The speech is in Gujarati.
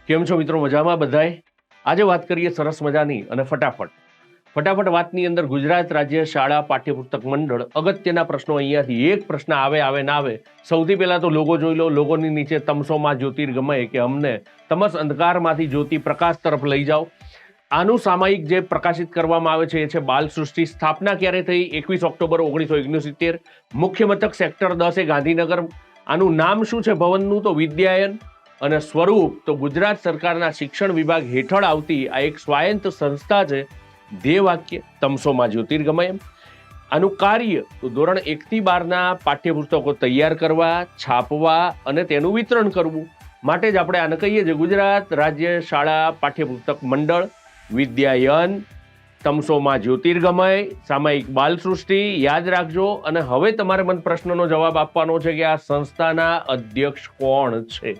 કેમ છો મિત્રો? મજામાં બધાય? આજે વાત કરીએ સરસ મજાની અને ફટાફટ વાતની અંદર ગુજરાત રાજ્ય શાળા પાઠ્યપુસ્તક મંડળ અગત્યના પ્રશ્નો અહીંયાથી એક પ્રશ્ન આવે ના આવે. સૌથી પહેલા તો લોગો જોઈ લો. લોગોની નીચે તમસોમાં જ્યોતિર્ગમય કે અમને તમસ અંધકારમાંથી જ્યોતિ પ્રકાશ તરફ લઈ જાઓ. આનું સામાયિક જે પ્રકાશિત કરવામાં આવે છે એ છે બાલ સૃષ્ટિ. સ્થાપના ક્યારે થઈ? 21 ઓક્ટોબર 1969. મુખ્ય મથક સેક્ટર 10 એ ગાંધીનગર. આનું નામ શું છે ભવનનું? તો વિદ્યાયન. અને સ્વરૂપ તો ગુજરાત સરકારના શિક્ષણ વિભાગ હેઠળ આવતી આ એક સ્વાયત્ત સંસ્થા છે. ધ્યેય વાક્ય તમસોમાં જ્યોતિર્ગમય. આનું કાર્ય તો ધોરણ 1 થી 12 પાઠ્યપુસ્તકો તૈયાર કરવા, છાપવા અને તેનું વિતરણ કરવું. માટે જ આપણે આને કહીએ છીએ ગુજરાત રાજ્ય શાળા પાઠ્યપુસ્તક મંડળ. વિદ્યાયન, તમસોમાં જ્યોતિર્ગમય, સામાયિક બાલ સૃષ્ટિ યાદ રાખજો. અને હવે તમારે મને પ્રશ્નનો જવાબ આપવાનો છે કે આ સંસ્થાના અધ્યક્ષ કોણ છે.